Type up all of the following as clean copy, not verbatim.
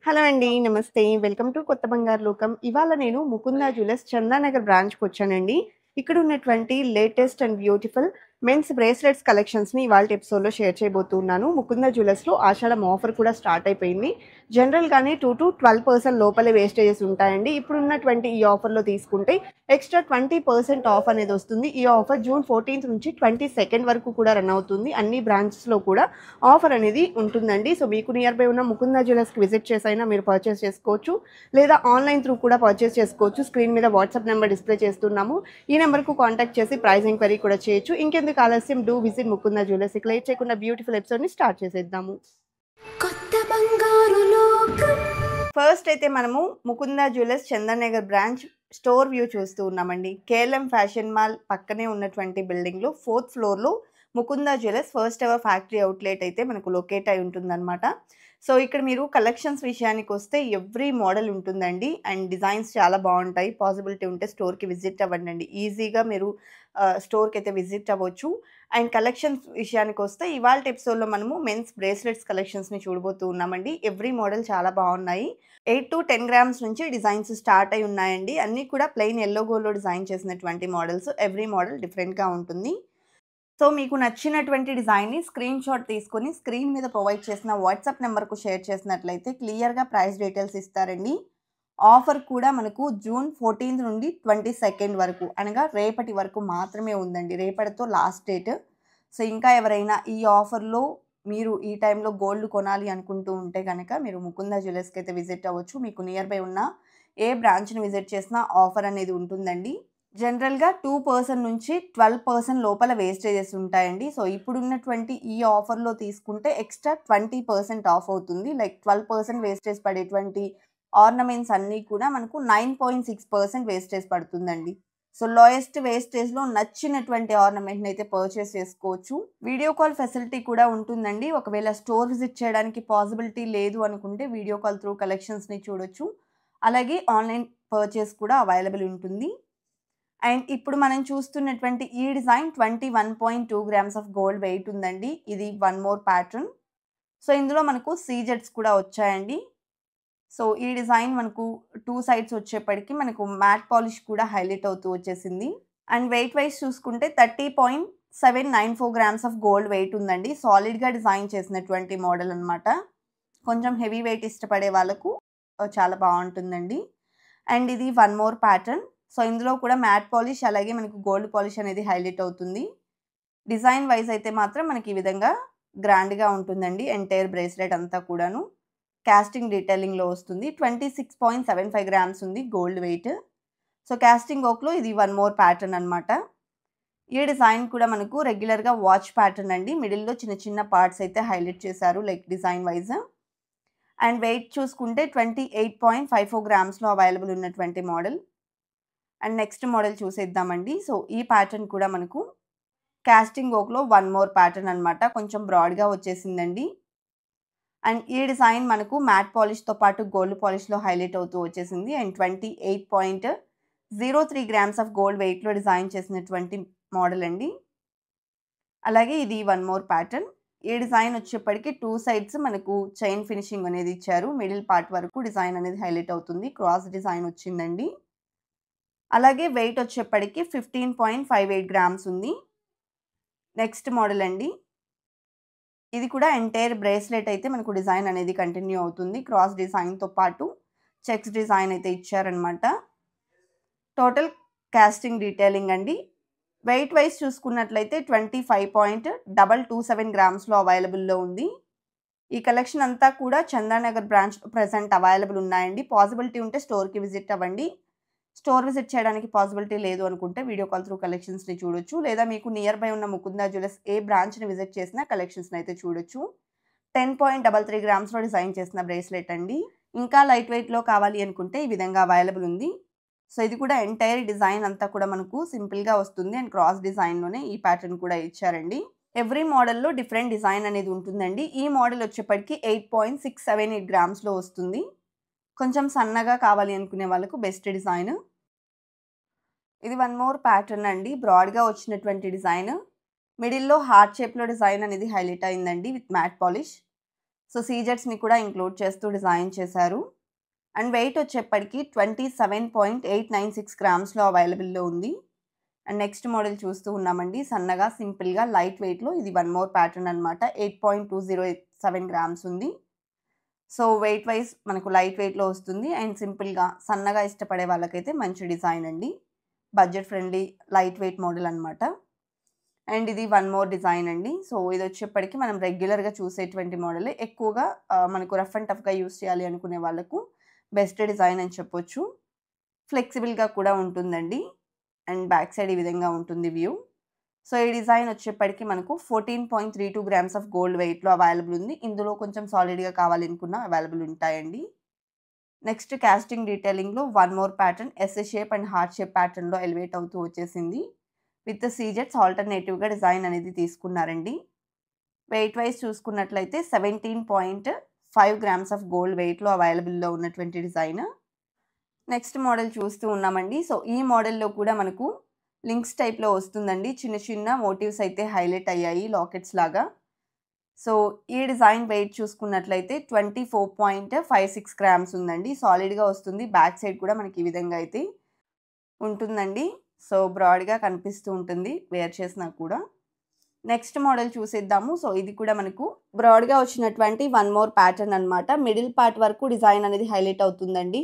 Hello అండి. నమస్తే. Welcome to కొత్త బంగారు లోకం. ఇవాళ నేను ముకుందా జ్యువెలర్స్ చందానగర్ బ్రాంచ్‌కొచ్చానండి. ఇక్కడున్నటువంటి latest and beautiful men's bracelets కలెక్షన్స్‌ని ఇవాల్టి ఎపిసోడ్‌లో షేర్ చేయబోతున్నాను. ముకుందా జ్యువెలర్స్‌లో ఆషాఢం ఆఫర్ కూడా స్టార్ట్ అయిపోయింది. జనరల్‌గానే 2-12% లోపలే వేస్టేజెస్ ఉంటాయండి. ఇప్పుడున్నటువంటి ఈ ఆఫర్‌లో తీసుకుంటే ఎక్స్‌ట్రా 20% ఆఫ్ అనేది వస్తుంది. ఈ ఆఫర్ జూన్ 14 నుంచి 22 వరకు కూడా రన్ అవుతుంది. అన్ని బ్రాంచెస్‌లో కూడా ఆఫర్ అనేది ఉంటుందండి. సో, మీకు నియర్ బై ఉన్న ముకుందా జ్యువెలర్స్‌కి విజిట్ చేసైనా మీరు పర్చేస్ చేసుకోవచ్చు. లేదా ఆన్‌లైన్ త్రూ కూడా పర్చేస్ చేసుకోవచ్చు. స్క్రీన్ మీద వాట్సాప్ నెంబర్ డిస్‌ప్లే చేస్తున్నాము. ఈ నెంబర్‌కు కాంటాక్ట్ చేసి ప్రైస్ ఎంక్వైరీ కూడా చేయొచ్చు. ఇంకెందుకు ఆలస్యం, డూ విజిట్ ముకుందా జ్యువెలర్స్. ఇక లేట్ చేయకుండా బ్యూటిఫుల్ ఎపిసోడ్‌ని స్టార్ట్ చేసేద్దాము. కొత్త బంగారు లోకం. ఫస్ట్ అయితే మనము Mukunda jewellers Chandan Nagar branch store view చూస్తూ ఉన్నామండి. కేఎల్ఎం ఫ్యాషన్ మాల్ పక్కనే ఉన్నటువంటి బిల్డింగ్‌లో 4th ఫ్లోర్‌లో Mukunda jewellers first ever factory outlet అయితే మనకు లొకేట్ అయి ఉంటుందన్నమాట. సో, ఇక్కడ మీరు కలెక్షన్స్ విషయానికొస్తే ఎవ్రీ మోడల్ ఉంటుందండి. అండ్ డిజైన్స్ చాలా బావుంటాయి. పాసిబిలిటీ ఉంటే స్టోర్‌కి విజిట్ అవ్వండండి. ఈజీగా మీరు స్టోర్‌కైతే విజిట్ అవ్వచ్చు. అండ్ కలెక్షన్స్ విషయానికొస్తే ఇవాల్టి ఎపిసోడ్‌లో మనము మెన్స్ బ్రేస్లెట్స్ కలెక్షన్స్‌ని చూడబోతూ ఉన్నామండి. ఎవ్రీ మోడల్ చాలా బావున్నాయి. 8-10 గ్రామ్స్ నుంచి డిజైన్స్ స్టార్ట్ అయి ఉన్నాయండి. అన్నీ కూడా ప్లెయిన్ యెల్లో గోల్డ్‌లో డిజైన్ చేసినటువంటి మోడల్స్. ఎవ్రీ మోడల్ డిఫరెంట్‌గా ఉంటుంది. సో, మీకు నచ్చినటువంటి డిజైన్‌ని స్క్రీన్‌షాట్ తీసుకొని స్క్రీన్ మీద ప్రొవైడ్ చేసిన వాట్సాప్ నంబర్‌కు షేర్ చేసినట్లయితే క్లియర్‌గా ప్రైస్ డీటెయిల్స్ ఇస్తారండి. ఆఫర్ కూడా మనకు జూన్ 14 నుండి 22 వరకు అనగా రేపటి వరకు మాత్రమే ఉందండి. రేపటితో లాస్ట్ డేట్. సో, ఇంకా ఎవరైనా ఈ ఆఫర్‌లో మీరు ఈ టైంలో గోల్డ్ కొనాలి అనుకుంటూ ఉంటే గనక మీరు ముకుందా జ్యువెలర్స్‌కి అయితే విజిట్ అవ్వచ్చు. మీకు నియర్ బై ఉన్న ఏ బ్రాంచ్‌ని విజిట్ చేసినా ఆఫర్ అనేది ఉంటుందండి. జనరల్‌గా 2% నుంచి 12% లోపల వేస్టేజెస్ ఉంటాయండి. సో, ఇప్పుడున్నటువంటి ఈ ఆఫర్‌లో తీసుకుంటే ఎక్స్‌ట్రా 20% ఆఫ్ అవుతుంది. లైక్ 12% వేస్టేజ్ పడేటువంటి ఆర్నమెంట్స్ అన్నీ కూడా మనకు 9.6% వేస్టేజ్ పడుతుందండి. సో, లోయెస్ట్ వేస్టేజ్‌లో నచ్చినటువంటి ఆర్నమెంట్‌ని అయితే పర్చేస్ చేసుకోవచ్చు. వీడియో కాల్ ఫెసిలిటీ కూడా ఉంటుందండి. ఒకవేళ స్టోర్ విజిట్ చేయడానికి పాసిబిలిటీ లేదు అనుకుంటే వీడియో కాల్ త్రూ కలెక్షన్స్‌ని చూడొచ్చు. అలాగే ఆన్‌లైన్ పర్చేస్ కూడా అవైలబుల్ ఉంటుంది. అండ్ ఇప్పుడు మనం చూస్తున్నటువంటి ఈ design 21.2 grams of gold weight ఉందండి. ఇది వన్ మోర్ ప్యాటర్న్. సో, ఇందులో మనకు సీజెడ్స్ కూడా వచ్చాయండి. సో, ఈ డిజైన్ మనకు 2 సైడ్స్ వచ్చేప్పటికి మనకు మ్యాట్ పాలిష్ కూడా హైలైట్ అవుతూ వచ్చేసింది. అండ్ వెయిట్ వైస్ చూసుకుంటే 30.794 గ్రామ్స్ ఆఫ్ గోల్డ్ వెయిట్ ఉందండి. సాలిడ్‌గా డిజైన్ చేసినటువంటి మోడల్ అన్నమాట. కొంచెం హెవీ వెయిట్ ఇష్టపడే వాళ్ళకు చాలా బావుంటుందండి. అండ్ ఇది వన్ మోర్ ప్యాటర్న్. సో, ఇందులో కూడా మ్యాట్ పాలిష్ అలాగే మనకు గోల్డ్ పాలిష్ అనేది హైలైట్ అవుతుంది. డిజైన్ వైస్ అయితే మాత్రం మనకి ఈ విధంగా గ్రాండ్‌గా ఉంటుందండి. ఎంటైర్ బ్రేస్లెట్ అంతా కూడాను. కాస్టింగ్ డీటెయిలింగ్‌లో వస్తుంది. 26.75 గ్రామ్స్ ఉంది గోల్డ్ వెయిట్. సో, కాస్టింగ్ వర్క్‌లో ఇది వన్ మోర్ ప్యాటర్న్ అన్నమాట. ఈ డిజైన్ కూడా మనకు రెగ్యులర్‌గా వాచ్ ప్యాటర్న్ అండి. మిడిల్‌లో చిన్న చిన్న పార్ట్స్ అయితే హైలైట్ చేశారు like design wise. And weight చూసుకుంటే 28.54 గ్రామ్స్‌లో అవైలబుల్ ఉన్నటువంటి మోడల్. అండ్ నెక్స్ట్ మోడల్ చూసేద్దామండి. సో, ఈ ప్యాటర్న్ కూడా మనకు కాస్టింగ్ వర్క్‌లో వన్ మోర్ ప్యాటర్న్ అన్నమాట. కొంచెం బ్రాడ్‌గా వచ్చేసిందండి. అండ్ ఈ డిజైన్ మనకు మ్యాట్ పాలిష్‌తో పాటు గోల్డ్ పాలిష్‌లో హైలైట్ అవుతూ వచ్చేసింది. అండ్ 28.03 గ్రామ్స్ ఆఫ్ గోల్డ్ వెయిట్‌లో డిజైన్ చేసినటువంటి మోడల్ అండి. అలాగే ఇది వన్ మోర్ ప్యాటర్న్. ఈ డిజైన్ వచ్చేప్పటికి 2 సైడ్స్ మనకు చైన్ ఫినిషింగ్ అనేది ఇచ్చారు. మిడిల్ పార్ట్ వరకు డిజైన్ అనేది హైలైట్ అవుతుంది. క్రాస్ డిజైన్ వచ్చిందండి. అలాగే వెయిట్ వచ్చేప్పటికి 15.58 గ్రామ్స్ ఉంది. నెక్స్ట్ మోడల్ అండి. ఇది కూడా ఎంటైర్ బ్రేస్లెట్ అయితే మనకు డిజైన్ అనేది కంటిన్యూ అవుతుంది. క్రాస్ డిజైన్‌తో పాటు చెక్స్ డిజైన్ అయితే ఇచ్చారనమాట. టోటల్ కాస్టింగ్ డీటెయిలింగ్ అండి. వెయిట్ వైస్ చూసుకున్నట్లయితే 25.227 గ్రామ్స్‌లో అవైలబుల్‌లో ఉంది. ఈ కలెక్షన్ అంతా కూడా చందానగర్ బ్రాంచ్ ప్రెజెంట్ అవైలబుల్ ఉన్నాయండి. పాసిబిలిటీ ఉంటే స్టోర్‌కి విజిట్ అవ్వండి. స్టోర్ విజిట్ చేయడానికి పాసిబిలిటీ లేదు అనుకుంటే వీడియో కాల్ త్రూ కలెక్షన్స్‌ని చూడొచ్చు. లేదా మీకు నియర్ బై ఉన్న ముకుందా జ్యువెలర్స్ ఏ బ్రాంచ్‌ని విజిట్ చేసినా కలెక్షన్స్‌ని అయితే చూడొచ్చు. 10.33 గ్రామ్స్‌లో డిజైన్ చేసిన బ్రేస్లెట్ అండి. ఇంకా లైట్ వెయిట్‌లో కావాలి అనుకుంటే ఈ విధంగా అవైలబుల్ ఉంది. సో, ఇది కూడా ఎంటైర్ డిజైన్ అంతా కూడా మనకు సింపుల్‌గా వస్తుంది. అండ్ క్రాస్ డిజైన్‌లోనే ఈ ప్యాటర్న్ కూడా ఇచ్చారండి. ఎవ్రీ మోడల్‌లో డిఫరెంట్ డిజైన్ అనేది ఉంటుందండి. ఈ మోడల్ వచ్చేప్పటికి 8.678 గ్రామ్స్‌లో వస్తుంది. కొంచెం సన్నగా కావాలి అనుకునే వాళ్ళకు బెస్ట్ డిజైన్. ఇది వన్ మోర్ ప్యాటర్న్ అండి. బ్రాడ్‌గా వచ్చినటువంటి డిజైన్. మిడిల్‌లో హార్ట్ షేప్‌లో డిజైన్ అనేది హైలైట్ అయిందండి విత్ మ్యాట్ పాలిష్. సో సీజెట్స్ని కూడా ఇంక్లూడ్ చేస్తూ డిజైన్ చేశారు. అండ్ వెయిట్ వచ్చేప్పటికి 27.896 గ్రామ్స్లో అవైలబుల్లో ఉంది. అండ్ నెక్స్ట్ మోడల్ చూస్తూ ఉన్నామండి. సన్నగా సింపుల్గా లైట్ వెయిట్లో ఇది వన్ మోర్ ప్యాటర్న్ అనమాట. 8.207 గ్రామ్స్ ఉంది. సో వెయిట్ వైజ్ మనకు లైట్ వెయిట్లో వస్తుంది అండ్ సింపుల్గా సన్నగా ఇష్టపడే వాళ్ళకైతే మంచి డిజైన్ అండి. Budget friendly light weight model అనమాట. అండ్ ఇది వన్ మోర్ డిజైన్ అండి. సో ఇది వచ్చేప్పటికి మనం రెగ్యులర్గా చూసేటువంటి మోడలే. ఎక్కువగా మనకు రఫ్ అండ్ టఫ్గా యూస్ చేయాలి అనుకునే వాళ్ళకు బెస్ట్ డిజైన్ అని చెప్పొచ్చు. ఫ్లెక్సిబుల్గా కూడా ఉంటుందండి. అండ్ బ్యాక్ సైడ్ ఈ విధంగా ఉంటుంది వ్యూ. సో ఈ డిజైన్ వచ్చేప్పటికి మనకు 14.32 గ్రామ్స్ ఆఫ్ గోల్డ్ వెయిట్లో అవైలబుల్ ఉంది. ఇందులో కొంచెం సాలిడ్గా కావాలనుకున్నా అవైలబుల్ ఉంటాయండి. నెక్స్ట్ కాస్టింగ్ డీటెయిలింగ్లో one more pattern S shape and heart shape ప్యాటర్న్లో ఎలివేట్ అవుతూ వచ్చేసింది. విత్ సీజెట్స్ ఆల్టర్నేటివ్గా డిజైన్ అనేది తీసుకున్నారండి. వెయిట్ వైజ్ చూసుకున్నట్లయితే 17.5 గ్రామ్స్ ఆఫ్ గోల్డ్ వెయిట్లో అవైలబుల్లో ఉన్నటువంటి డిజైన్. నెక్స్ట్ మోడల్ చూస్తూ ఉన్నామండి. సో ఈ మోడల్లో కూడా మనకు లింక్స్ టైప్లో వస్తుందండి. చిన్న చిన్న మోటివ్స్ అయితే హైలైట్ అయ్యాయి లాకెట్స్ లాగా. సో ఈ డిజైన్ వెయిట్ చూసుకున్నట్లయితే 24.56 గ్రామ్స్ ఉందండి. సాలిడ్గా వస్తుంది. బ్యాక్ సైడ్ కూడా మనకి ఈ విధంగా అయితే ఉంటుందండి. సో బ్రాడ్గా కనిపిస్తూ ఉంటుంది వేర్ చేసినా కూడా. నెక్స్ట్ మోడల్ చూసేద్దాము. సో ఇది కూడా మనకు బ్రాడ్గా వచ్చినటువంటి వన్ మోర్ ప్యాటర్న్ అనమాట. మిడిల్ పార్ట్ వరకు డిజైన్ అనేది హైలైట్ అవుతుందండి.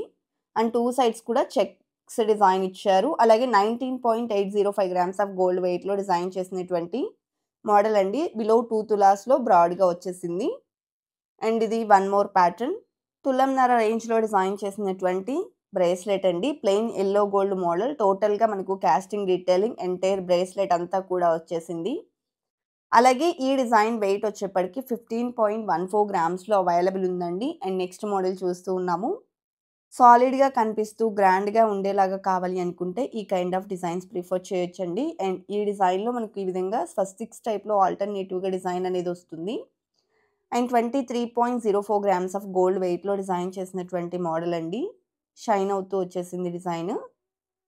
అండ్ టూ సైడ్స్ కూడా చెక్స్ డిజైన్ ఇచ్చారు. అలాగే 19.805 గ్రామ్స్ ఆఫ్ గోల్డ్ వెయిట్లో డిజైన్ చేసినటువంటి మోడల్ అండి. బిలో 2 తులాస్లో బ్రాడ్గా వచ్చేసింది. అండ్ ఇది వన్ మోర్ ప్యాటర్న్. తులంన్నర రేంజ్లో డిజైన్ చేసినటువంటి బ్రేస్లెట్ అండి. Plain yellow gold model. టోటల్గా మనకు కాస్టింగ్ డీటెయిలింగ్ ఎంటైర్ బ్రేస్లెట్ అంతా కూడా వచ్చేసింది. అలాగే ఈ డిజైన్ వెయిట్ వచ్చేప్పటికి 15.14 గ్రామ్స్లో అవైలబుల్ ఉందండి. అండ్ నెక్స్ట్ మోడల్ చూస్తూ ఉన్నాము. సాలిడ్గా కనిపిస్తూ గ్రాండ్గా ఉండేలాగా కావాలి అనుకుంటే ఈ కైండ్ ఆఫ్ డిజైన్స్ ప్రిఫర్ చేయొచ్చండి. అండ్ ఈ డిజైన్లో మనకు ఈ విధంగా స్వస్తిక్స్ టైప్లో ఆల్టర్నేటివ్గా డిజైన్ అనేది వస్తుంది. అండ్ 23.04 గ్రామ్స్ ఆఫ్ గోల్డ్ వెయిట్లో డిజైన్ చేసినటువంటి మోడల్ అండి. షైన్ అవుతూ వచ్చేసింది డిజైన్.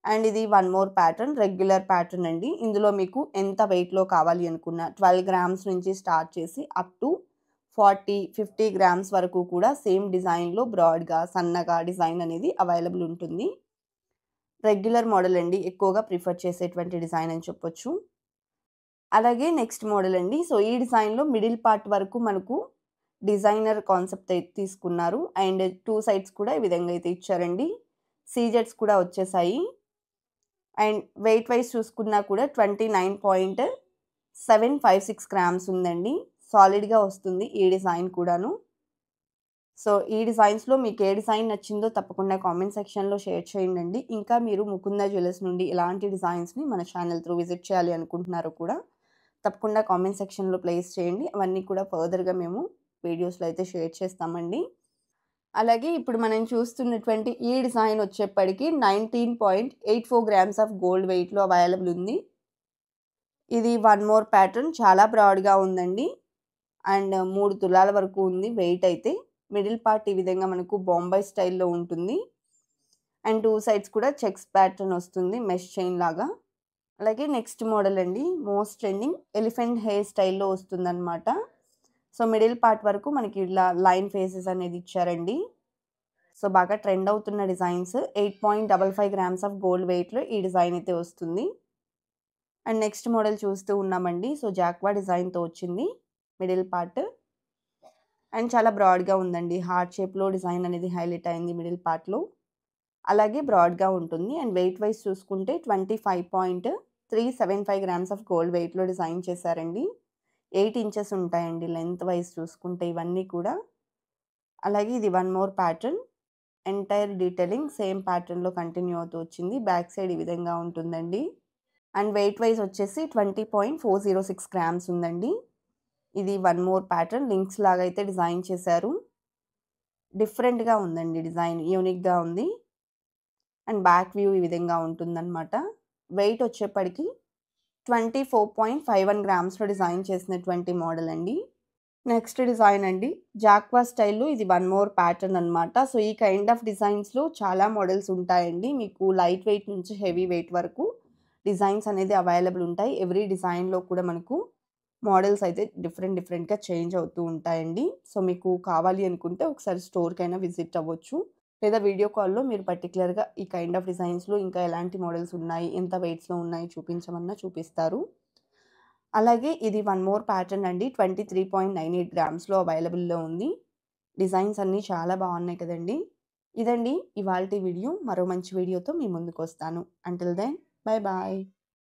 అండ్ ఇది one more pattern. Regular pattern అండి. ఇందులో మీకు ఎంత వెయిట్లో కావాలి అనుకున్నా 12 గ్రామ్స్ నుంచి స్టార్ట్ చేసి అప్ టు 40-50 గ్రామ్స్ వరకు కూడా సేమ్ డిజైన్లో బ్రాడ్గా సన్నగా డిజైన్ అనేది అవైలబుల్ ఉంటుంది. రెగ్యులర్ మోడల్ అండి. ఎక్కువగా ప్రిఫర్ చేసేటువంటి డిజైన్ అని చెప్పొచ్చు. అలాగే నెక్స్ట్ మోడల్ అండి. సో ఈ డిజైన్లో మిడిల్ పార్ట్ వరకు మనకు డిజైనర్ కాన్సెప్ట్ అయితే తీసుకున్నారు. అండ్ టూ సైడ్స్ కూడా ఈ విధంగా అయితే ఇచ్చారండి. సీజెట్స్ కూడా వచ్చేసాయి. అండ్ వెయిట్ వైజ్ చూసుకున్నా కూడా 29.756 గ్రామ్స్ ఉందండి. సాలిడ్గా వస్తుంది ఈ డిజైన్ కూడాను. సో ఈ డిజైన్స్లో మీకు ఏ డిజైన్ నచ్చిందో తప్పకుండా కామెంట్ సెక్షన్లో షేర్ చేయండి. ఇంకా మీరు ముకుంద జ్యువెలర్స్ నుండి ఇలాంటి డిజైన్స్ని మన ఛానల్ త్రూ విజిట్ చేయాలి అనుకుంటున్నారు కూడా తప్పకుండా కామెంట్ సెక్షన్లో ప్లేస్ చేయండి. అవన్నీ కూడా ఫర్దర్గా మేము వీడియోస్లో అయితే షేర్ చేస్తామండి. అలాగే ఇప్పుడు మనం చూస్తున్నటువంటి ఈ డిజైన్ వచ్చేప్పటికి 19.84 గ్రామ్స్ ఆఫ్ గోల్డ్ వెయిట్లో అవైలబుల్ ఉంది. ఇది వన్ మోర్ ప్యాటర్న్. చాలా బ్రాడ్గా ఉందండి. అండ్ 3 తులాల వరకు ఉంది వెయిట్ అయితే. మిడిల్ పార్ట్ ఈ విధంగా మనకు బొంబాయి స్టైల్లో ఉంటుంది. అండ్ టూ సైడ్స్ కూడా చెక్స్ ప్యాటర్న్ వస్తుంది మెష్ చైన్ లాగా. అలాగే నెక్స్ట్ మోడల్ అండి. మోస్ట్ ట్రెండింగ్ ఎలిఫెంట్ హెయిర్ స్టైల్లో వస్తుందన్నమాట. సో మిడిల్ పార్ట్ వరకు మనకి ఇలా లైన్ ఫేసెస్ అనేది ఇచ్చారండి. సో బాగా ట్రెండ్ అవుతున్న డిజైన్స్. 8.55 గ్రామ్స్ ఆఫ్ గోల్డ్ వెయిట్లో ఈ డిజైన్ అయితే వస్తుంది. అండ్ నెక్స్ట్ మోడల్ చూస్తూ ఉన్నామండి. సో జాక్వా డిజైన్తో వచ్చింది మిడిల్ పార్ట్. అండ్ చాలా బ్రాడ్గా ఉందండి. హార్ట్ షేప్లో డిజైన్ అనేది హైలైట్ అయింది మిడిల్ పార్ట్లో. అలాగే బ్రాడ్గా ఉంటుంది. అండ్ వెయిట్ వైజ్ చూసుకుంటే 25.375 గ్రామ్స్ ఆఫ్ గోల్డ్ వెయిట్లో డిజైన్ చేశారండి. 8 ఇంచెస్ ఉంటాయండి లెంత్ వైజ్ చూసుకుంటే ఇవన్నీ కూడా. అలాగే ఇది one more pattern. Entire detailing same ప్యాటర్న్లో కంటిన్యూ అవుతూ వచ్చింది. బ్యాక్ సైడ్ ఈ విధంగా ఉంటుందండి. అండ్ వెయిట్ వైజ్ వచ్చేసి 20.406 గ్రామ్స్ ఉందండి. ఇది వన్ మోర్ ప్యాటర్న్. లింక్స్ లాగా అయితే డిజైన్ చేశారు. డిఫరెంట్గా ఉందండి డిజైన్. యూనిక్గా ఉంది. అండ్ బ్యాక్ వ్యూ ఈ విధంగా ఉంటుందన్నమాట. వెయిట్ వచ్చేప్పటికి 24.51 గ్రామ్స్లో డిజైన్ చేసినటువంటి మోడల్ అండి. నెక్స్ట్ డిజైన్ అండి. జాక్వా స్టైల్లో ఇది వన్ మోర్ ప్యాటర్న్ అనమాట. సో ఈ కైండ్ ఆఫ్ డిజైన్స్లో చాలా మోడల్స్ ఉంటాయండి. మీకు లైట్ వెయిట్ నుంచి హెవీ వెయిట్ వరకు డిజైన్స్ అనేది అవైలబుల్ ఉంటాయి. ఎవ్రీ డిజైన్లో కూడా మనకు మోడల్స్ అయితే డిఫరెంట్‌గా చేంజ్ అవుతూ ఉంటాయండి. సో, మీకు కావాలి అనుకుంటే ఒకసారి స్టోర్‌కైనా విజిట్ అవ్వచ్చు. లేదా వీడియో కాల్‌లో మీరు పర్టిక్యులర్‌గా ఈ కైండ్ ఆఫ్ డిజైన్స్‌లో ఇంకా ఎలాంటి మోడల్స్ ఉన్నాయి, ఎంత వెయిట్స్‌లో ఉన్నాయి చూపించమన్నా చూపిస్తారు. అలాగే ఇది వన్ మోర్ ప్యాటర్న్ అండి. 23.98 గ్రామ్స్‌లో అవైలబుల్‌లో ఉంది. డిజైన్స్ అన్నీ చాలా బాగున్నాయి కదండీ! ఇదండి ఇవాల్టి వీడియో. మరో మంచి వీడియోతో మీ ముందుకొస్తాను. Until then bye bye.